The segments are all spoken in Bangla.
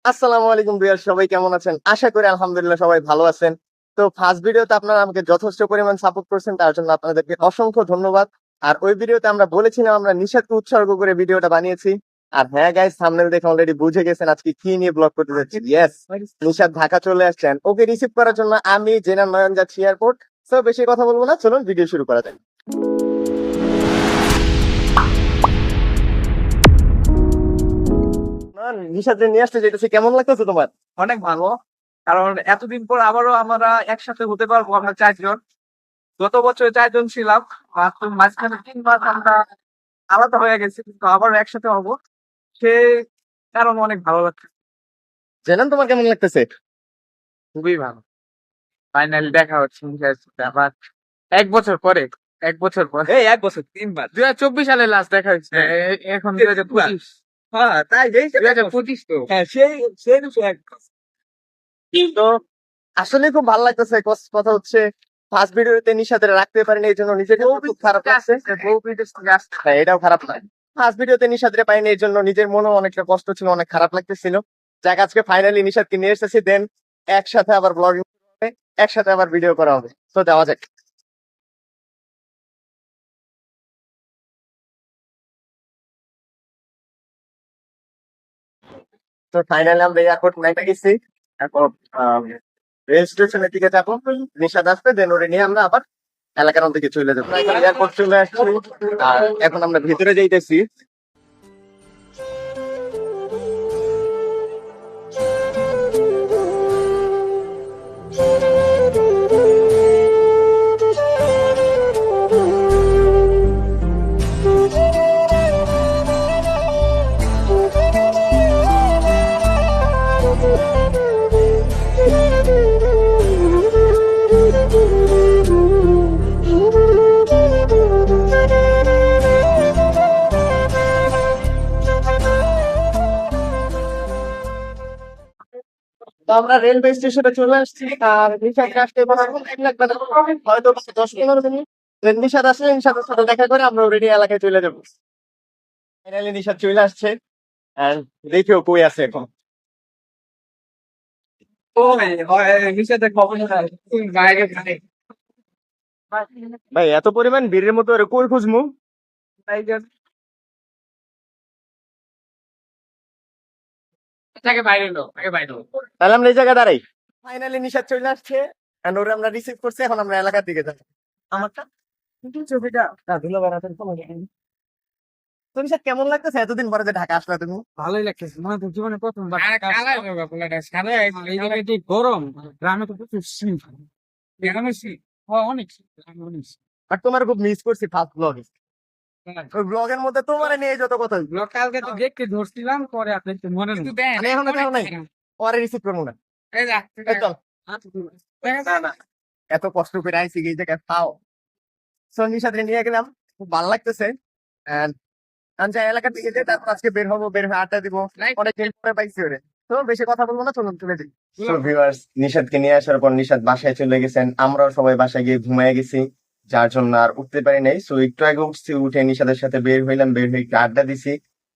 আসসালামু আলাইকুম ভিউয়ার, সবাই কেমন আছেন? আশা করি আলহামদুলিল্লাহ সবাই ভালো আছেন। তো ফার্স্ট ভিডিওতে আপনারা আমাকে যথেষ্ট পরিমাণ সাপোর্ট করছেন, তার জন্য আপনাদেরকে অসংখ্য ধন্যবাদ। আর ওই ভিডিওতে আমরা বলেছিলাম আমরা নিশাদকে উৎসর্গ করে ভিডিওটা বানিয়েছি। আর হ্যাঁ গাইস, থাম্বনেল দেখে অলরেডি বুঝে গেছেন আজকে কি নিয়ে ব্লগ করতে যাচ্ছি। ইয়েস, নিশাদ ঢাকা চলে আসছেন। ওকে রিসিভ করার জন্য আমি জেনার নয়ন যাচ্ছি এয়ারপোর্ট। তো বেশি কথা বলবো না, চলুন ভিডিও শুরু করা যাক। নিশাদকে নিয়ে আসতে যেতেছি, কেমন লাগতেছে তোমার? অনেক ভালো। কারণ এতদিন পর আবারও আমরা একসাথে হতে পারবো, আমরা চারজন। গত বছর চারজন ছিলাম, মাঝখানে 3 মাস আমরা আলাদা হয়ে গেছি, কিন্তু আবারও একসাথে হবো। সে কারণ অনেক ভালো লাগছে। জেনান, তোমার কেমন লাগতেছে? খুবই ভালো। ফাইনালি দেখা হচ্ছে নিজের সাথে আবার 1 বছর পরে। 1 বছর পরে, এই 1 বছর 3 মাস। 2024 সালে লাস্ট দেখা হচ্ছে। এখন 2025। হ্যাঁ তাই, 2025 তো। হ্যাঁ সেই সেই তো আসলে খুব ভালো লাগতেছে। কথা হচ্ছে ফার্স্ট ভিডিওতে নিশাদের রাখতে পারিনি, এই জন্য নিজেকে খুব খারাপ লাগছে। হ্যাঁ, এটাও খারাপ লাগে। ফার্স্ট ভিডিওতে নিশাদের পাইনি, এই জন্য নিজের মনেও অনেকটা কষ্ট ছিল, অনেক খারাপ লাগতেছিল। যাক, আজকে ফাইনালি নিশাদকে নিয়ে এসেছি, দেন একসাথে আবার ব্লগিং হবে, একসাথে আবার ভিডিও করা হবে। তো যাওয়া যাক। তো ফাইনালি আমরা এয়ারপোর্ট নাইটা গেছি। এখন রেল স্টেশনের দিকে যাবো, নিশাদ আসবে, দেন ওরে নিয়ে আমরা আবার এলাকার দিকে চলে যাবো। এয়ারপোর্ট চলে আসছি আর এখন আমরা ভিতরে যাইতেছি। তো আমরা রেলওয়ে স্টেশনে চলে আসছি আর নিশাদকে আসতে টাইম লাগবে না, হয়তো 10-15 মিনিট। নিশাদ আসলে নিশাদের সাথে দেখা করে আমরা অলরেডি এলাকায় চলে যাবো। ফাইনালি নিশাদ চলে আসছে and দেখিও কই আছে এখন। নিচেতে খবর নাই, বাইরে থাকে। ভাই, এত পরিমাণ ভিড়ের মতো ওরে কই খুঁজমু? তাকে বাইরে লো, তাকে বাইরে লো। তাহলে আমরা এই জায়গায় দাঁড়াই। ফাইনালি নিশাদ চলে আসছে and ওরে আমরা রিসিভ করছি, এখন আমরা এলাকার দিকে যাবো। আমারটা ছবিটা ধুলো বানাতে। তো নিশাদ, কেমন লাগতেছে এতদিন পরে যে ঢাকা আসলে তুমি? ভালোই লাগতেছে, মানে তো জীবনে প্রথমবার আর ঢাকা কালাই আসলাম। লোক আপনারা সারা এই জায়গায় যে গরম, গ্রামে তো প্রচুর শীত। এখানে শীত। অনেক শীত, গ্রামে অনেক শীত। আর তোমার খুব মিস করছি ফার্স্ট ব্লগে। ওই ব্লগের মধ্যে তোমার নিয়ে যত কথা হইছে। কালকে তো দেখতে ধরছিলাম, পরে আপনার তো মনে কিন্তু নেই। দেন আমি এখনো দেখো নাই, পরে রিসিভ করবো না। এই যা, এই চল, আচ্ছা, ঠিক আছে। দেখা যায় না। এত কষ্ট করে আইসি এই জায়গায় পাও। সঙ্গীর সাথে নিয়ে গেলাম, খুব ভালো লাগতেছে। And আমি যাই এলাকার দিকে যাই, তারপর আজকে বের হবো, বের হয়ে আড্ডা দিব। অনেক দিন পরে পাইছি ওরে। তো বেশি কথা বলবো না, চলুন চলে যাই। তো ভিউয়ার্স, নিশাদকে নিয়ে আসার পর নিশাদ বাসায় চলে গেছেন, আমরাও সবাই বাসায় গিয়ে ঘুমিয়ে গেছি, যার জন্য আর উঠতে পারি নাই। সো একটু আগে উঠছি, উঠে নিশাদের সাথে বের হইলাম, বের হয়ে একটু আড্ডা দিছি।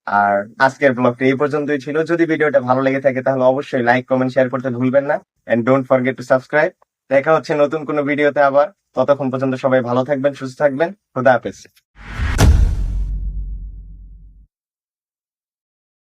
আর আজকের ব্লগটা এই পর্যন্তই ছিল। যদি ভিডিওটা ভালো লেগে থাকে তাহলে অবশ্যই লাইক, কমেন্ট, শেয়ার করতে ভুলবেন না। And don't forget to subscribe. দেখা হচ্ছে নতুন কোনো ভিডিওতে আবার। ততক্ষণ পর্যন্ত সবাই ভালো থাকবেন, সুস্থ থাকবেন। খোদা হাফেজ।